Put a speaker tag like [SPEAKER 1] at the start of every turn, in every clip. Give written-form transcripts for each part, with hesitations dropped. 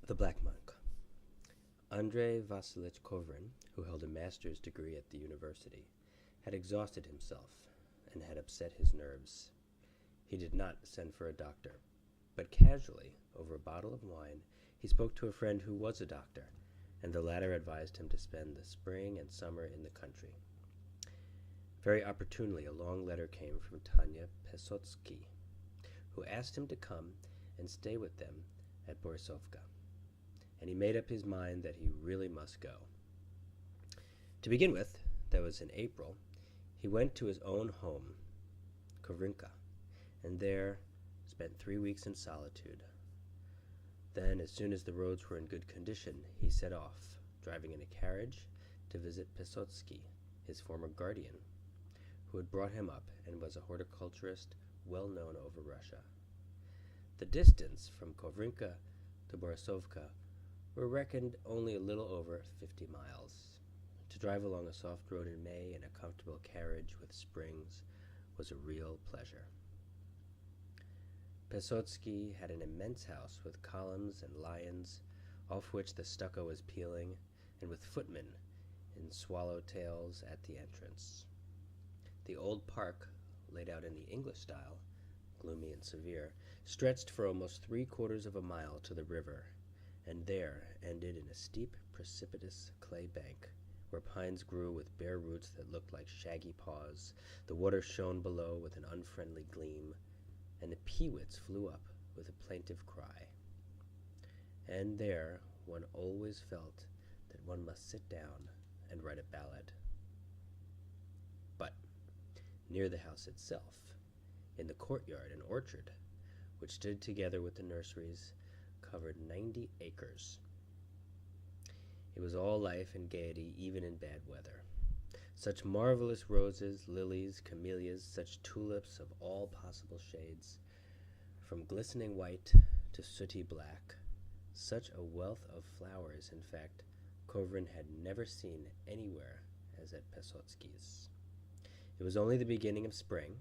[SPEAKER 1] The Black Monk. Andrei Vasilich Kovrin, who held a master's degree at the university, had exhausted himself and had upset his nerves. He did not send for a doctor, but casually, over a bottle of wine, he spoke to a friend who was a doctor, and the latter advised him to spend the spring and summer in the country. Very opportunely, a long letter came from Tanya Pesotsky, who asked him to come and stay with them at Borisovka, and he made up his mind that he really must go. To begin with, that was in April, he went to his own home, Kovrinka, and there spent 3 weeks in solitude. Then, as soon as the roads were in good condition, he set off, driving in a carriage, to visit Pesotsky, his former guardian, who had brought him up and was a horticulturist well known over Russia. The distance from Kovrinka to Borisovka were reckoned only a little over 50 miles. To drive along a soft road in May in a comfortable carriage with springs was a real pleasure. Pesotsky had an immense house with columns and lions, off which the stucco was peeling, and with footmen in swallowtails at the entrance. The old park, laid out in the English style, gloomy and severe, stretched for almost 3/4 of a mile to the river, and there ended in a steep, precipitous clay bank, where pines grew with bare roots that looked like shaggy paws. The water shone below with an unfriendly gleam, and the peewits flew up with a plaintive cry. And there one always felt that one must sit down and write a ballad. But near the house itself, in the courtyard and orchard, which stood together with the nurseries, covered 90 acres. It was all life and gaiety, even in bad weather. Such marvelous roses, lilies, camellias, such tulips of all possible shades, from glistening white to sooty black. Such a wealth of flowers, in fact, Kovrin had never seen anywhere as at Pesotsky's. It was only the beginning of spring,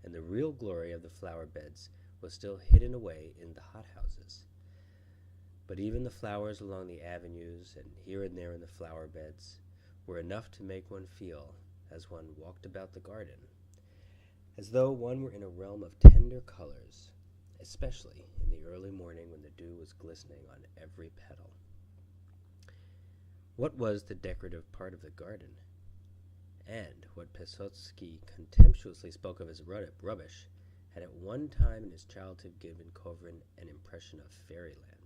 [SPEAKER 1] and the real glory of the flower beds was still hidden away in the hothouses. But even the flowers along the avenues and here and there in the flower beds were enough to make one feel, as one walked about the garden, as though one were in a realm of tender colors, especially in the early morning when the dew was glistening on every petal. What was the decorative part of the garden? And what Pesotsky contemptuously spoke of as rubbish had at one time in his childhood given Kovrin an impression of fairyland.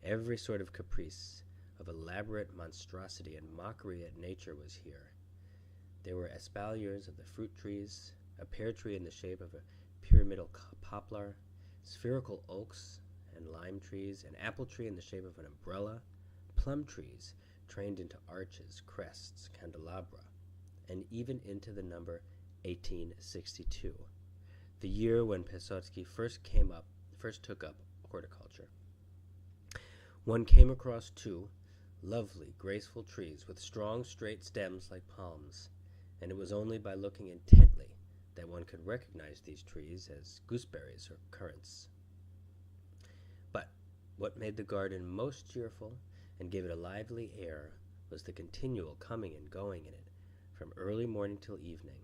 [SPEAKER 1] Every sort of caprice, of elaborate monstrosity and mockery at nature was here. There were espaliers of the fruit trees, a pear tree in the shape of a pyramidal poplar, spherical oaks and lime trees, an apple tree in the shape of an umbrella, plum trees trained into arches, crests, candelabra, and even into the number 1862, the year when Pesotsky first took up horticulture. One came across 2 lovely, graceful trees with strong, straight stems like palms, and it was only by looking intently that one could recognize these trees as gooseberries or currants. But what made the garden most cheerful and gave it a lively air was the continual coming and going in it, from early morning till evening.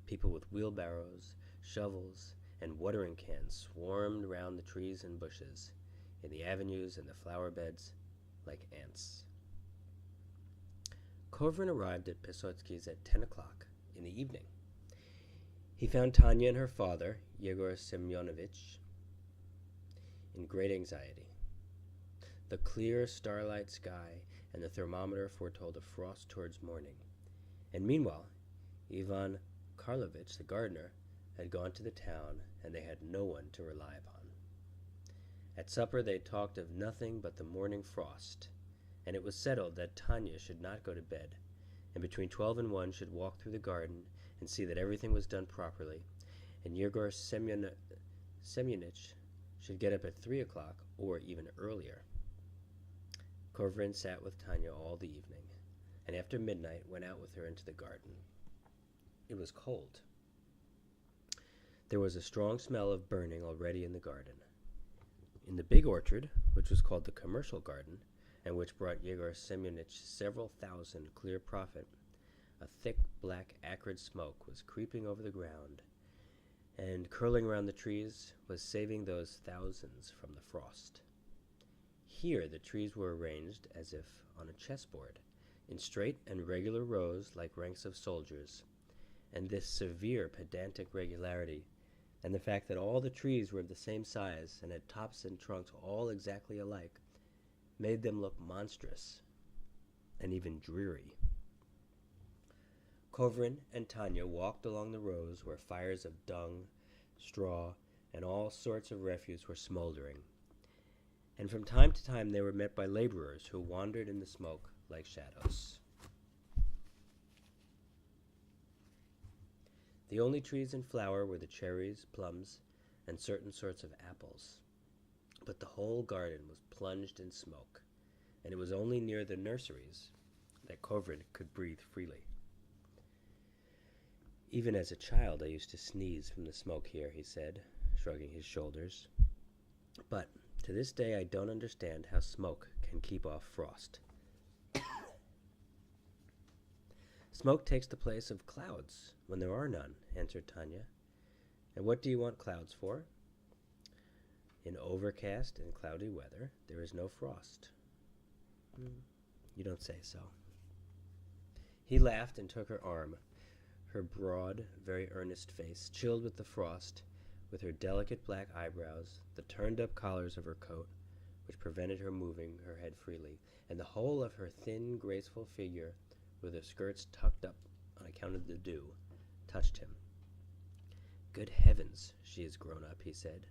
[SPEAKER 1] People with wheelbarrows, shovels, and watering cans swarmed round the trees and bushes, in the avenues and the flower beds, like ants. Kovrin arrived at Pesotsky's at 10 o'clock in the evening. He found Tanya and her father, Yegor Semyonovich, in great anxiety. The clear starlight sky and the thermometer foretold a frost towards morning, and meanwhile Ivan Karlovich, the gardener, had gone to the town, and they had no one to rely upon. At supper they talked of nothing but the morning frost, and it was settled that Tanya should not go to bed, and between 12 and 1 should walk through the garden and see that everything was done properly, and Yegor Semyonich should get up at 3 o'clock or even earlier. Kovrin sat with Tanya all the evening, and after midnight went out with her into the garden. It was cold. There was a strong smell of burning already in the garden. In the big orchard, which was called the commercial garden, and which brought Yegor Semyonich several thousand clear profit, a thick, black, acrid smoke was creeping over the ground, and curling around the trees was saving those thousands from the frost. Here the trees were arranged as if on a chessboard, in straight and regular rows like ranks of soldiers, and this severe pedantic regularity, and the fact that all the trees were of the same size and had tops and trunks all exactly alike, made them look monstrous and even dreary. Kovrin and Tanya walked along the rows where fires of dung, straw, and all sorts of refuse were smoldering, and from time to time they were met by laborers who wandered in the smoke like shadows. The only trees in flower were the cherries, plums, and certain sorts of apples. But the whole garden was plunged in smoke, and it was only near the nurseries that Kovrin could breathe freely. Even as a child I used to sneeze from the smoke here, he said, shrugging his shoulders. But to this day I don't understand how smoke can keep off frost. Smoke takes the place of clouds when there are none, answered Tanya. And what do you want clouds for? In overcast and cloudy weather, there is no frost. You don't say so. He laughed and took her arm, her broad, very earnest face, chilled with the frost, with her delicate black eyebrows, the turned-up collars of her coat, which prevented her moving her head freely, and the whole of her thin, graceful figure, with her skirts tucked up on account of the dew, touched him. Good heavens, she is grown up, he said.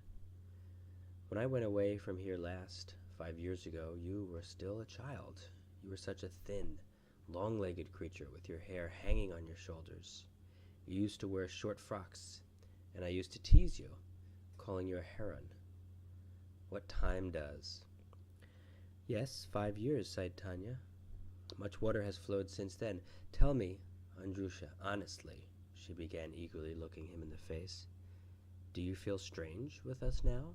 [SPEAKER 1] When I went away from here last, 5 years ago, you were still a child. You were such a thin, long-legged creature with your hair hanging on your shoulders. You used to wear short frocks, and I used to tease you, calling you a heron. What time does. Yes, 5 years, sighed Tanya. Much water has flowed since then. Tell me, Andrusha, honestly, she began eagerly, looking him in the face, do you feel strange with us now?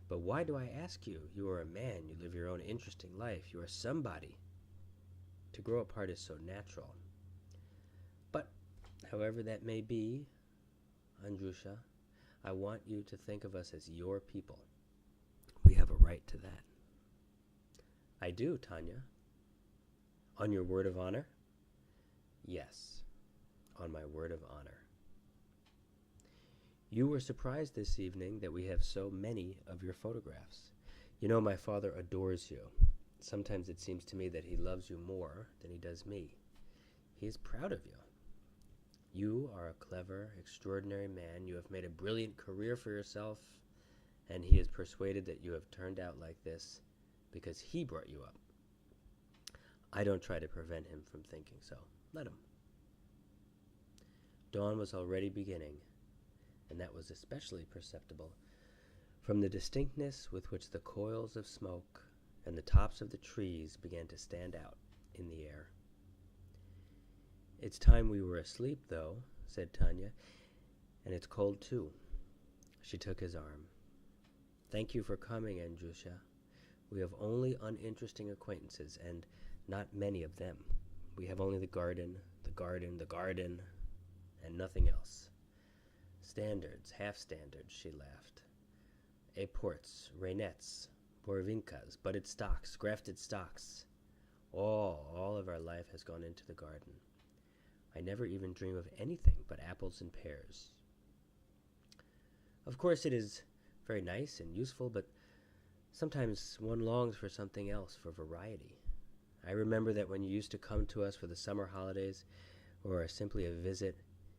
[SPEAKER 1] But why do I ask you? You are a man, you live your own interesting life, you are somebody. To grow apart is so natural. But, however that may be, Andrusha, I want you to think of us as your people. We have a right to that. I do, Tanya. On your word of honor? Yes, on my word of honor. You were surprised this evening that we have so many of your photographs. You know my father adores you. Sometimes it seems to me that he loves you more than he does me. He is proud of you. You are a clever, extraordinary man. You have made a brilliant career for yourself, and he is persuaded that you have turned out like this because he brought you up. I don't try to prevent him from thinking so. Let him. Dawn was already beginning, and that was especially perceptible from the distinctness with which the coils of smoke and the tops of the trees began to stand out in the air. It's time we were asleep, though, said Tanya, and it's cold, too. She took his arm. Thank you for coming, Andrusha. We have only uninteresting acquaintances, and not many of them. We have only the garden, and nothing else. Standards, half-standards, she laughed. Aports, rainettes, borovinkas, budded stocks, grafted stocks. All of our life has gone into the garden. I never even dream of anything but apples and pears. Of course it is very nice and useful, but sometimes one longs for something else, for variety. I remember that when you used to come to us for the summer holidays, or simply a visit,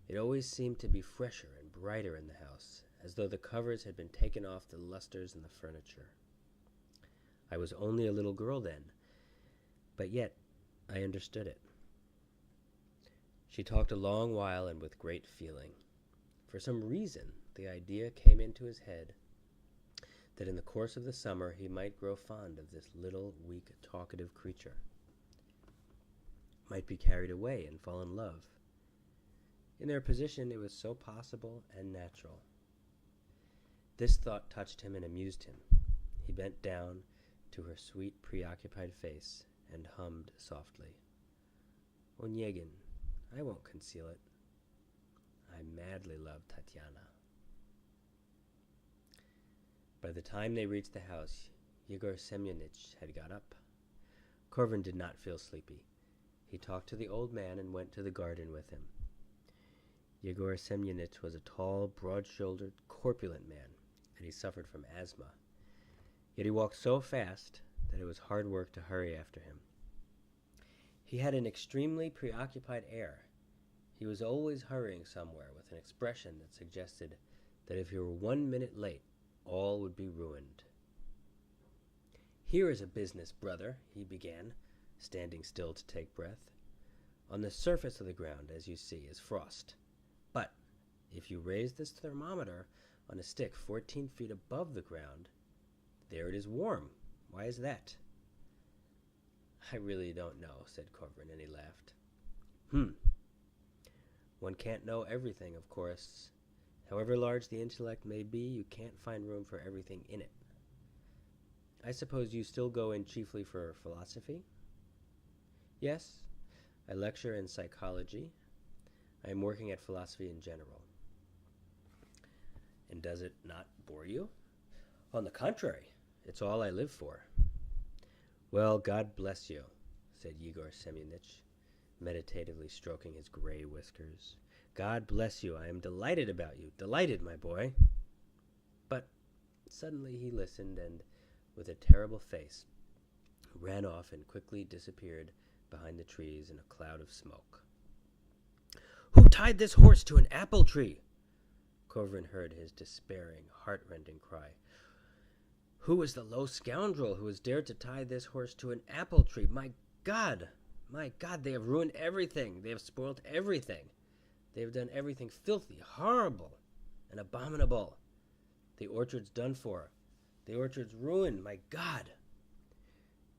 [SPEAKER 1] it always seemed to be fresher and brighter in the house, as though the covers had been taken off the lustres in the furniture. I was only a little girl then, but yet I understood it. She talked a long while and with great feeling. For some reason, the idea came into his head that in the course of the summer he might grow fond of this little, weak, talkative creature, might be carried away and fall in love. In their position, it was so possible and natural. This thought touched him and amused him. He bent down to her sweet, preoccupied face and hummed softly. Onyegin, I won't conceal it. I madly love Tatyana. By the time they reached the house, Yegor Semyonich had got up. Korvin did not feel sleepy. He talked to the old man and went to the garden with him. Yegor Semyonich was a tall, broad-shouldered, corpulent man, and he suffered from asthma. Yet he walked so fast that it was hard work to hurry after him. He had an extremely preoccupied air. He was always hurrying somewhere with an expression that suggested that if he were 1 minute late, all would be ruined. Here is a business, brother, he began, standing still to take breath. On the surface of the ground, as you see, is frost. But if you raise this thermometer on a stick 14 feet above the ground, there it is warm. Why is that? I really don't know, said Korvin, and he laughed. One can't know everything, of course. However large the intellect may be, you can't find room for everything in it. I suppose you still go in chiefly for philosophy? Yes, I lecture in psychology. I am working at philosophy in general. And does it not bore you? On the contrary, it's all I live for. Well, God bless you, said Yegor Semyonich, meditatively stroking his gray whiskers. God bless you. I am delighted about you. Delighted, my boy. But suddenly he listened and, with a terrible face, ran off and quickly disappeared behind the trees in a cloud of smoke. Who tied this horse to an apple tree? Korvin heard his despairing, heart-rending cry. Who was the low scoundrel who has dared to tie this horse to an apple tree? My God, they have ruined everything. They have spoilt everything. They have done everything filthy, horrible, and abominable. The orchard's done for. The orchard's ruined, my God.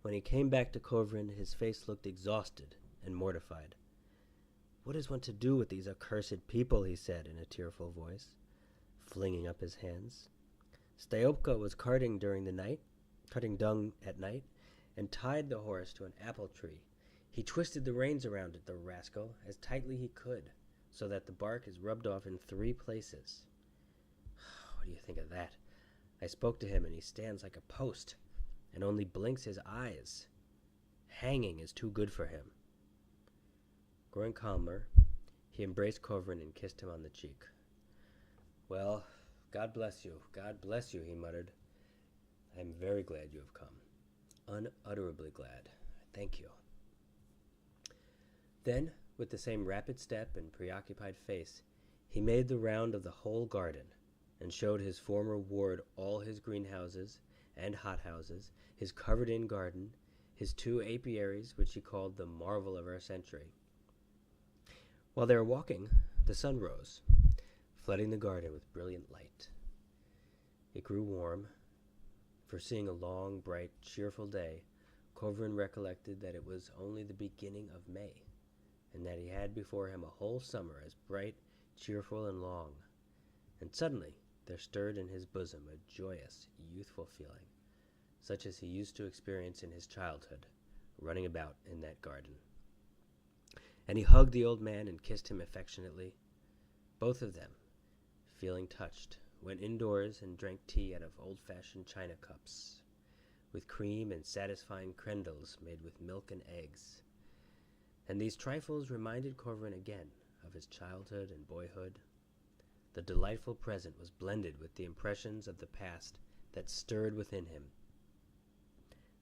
[SPEAKER 1] When he came back to Korvin, his face looked exhausted and mortified. What is one to do with these accursed people, he said in a tearful voice, flinging up his hands. Stayopka was carting dung at night, and tied the horse to an apple tree. He twisted the reins around it, the rascal, as tightly he could, so that the bark is rubbed off in 3 places. What do you think of that? I spoke to him, and he stands like a post, and only blinks his eyes. Hanging is too good for him. Growing calmer, he embraced Korvin and kissed him on the cheek. Well, God bless you, he muttered. I am very glad you have come. Unutterably glad. Thank you. Then, with the same rapid step and preoccupied face, he made the round of the whole garden, and showed his former ward all his greenhouses and hothouses, his covered-in garden, his 2 apiaries, which he called the marvel of our century. While they were walking, the sun rose, flooding the garden with brilliant light. It grew warm. Foreseeing a long, bright, cheerful day, Korvin recollected that it was only the beginning of May, and that he had before him a whole summer as bright, cheerful, and long. And suddenly there stirred in his bosom a joyous, youthful feeling, such as he used to experience in his childhood, running about in that garden. And he hugged the old man and kissed him affectionately. Both of them, feeling touched, went indoors and drank tea out of old-fashioned china cups, with cream and satisfying crendels made with milk and eggs. And these trifles reminded Korvin again of his childhood and boyhood. The delightful present was blended with the impressions of the past that stirred within him.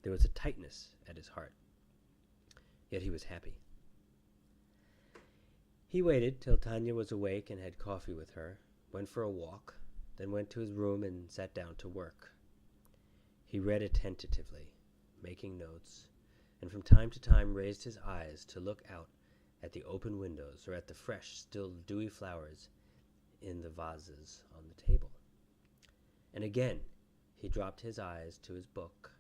[SPEAKER 1] There was a tightness at his heart, yet he was happy. He waited till Tanya was awake and had coffee with her, went for a walk, then went to his room and sat down to work. He read attentively, making notes, and from time to time raised his eyes to look out at the open windows or at the fresh, still dewy flowers in the vases on the table. And again he dropped his eyes to his book,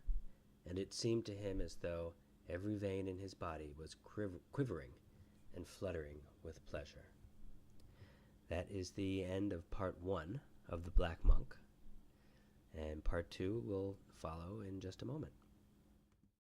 [SPEAKER 1] and it seemed to him as though every vein in his body was quivering and fluttering with pleasure. That is the end of part 1 of The Black Monk. And part two will follow in just a moment.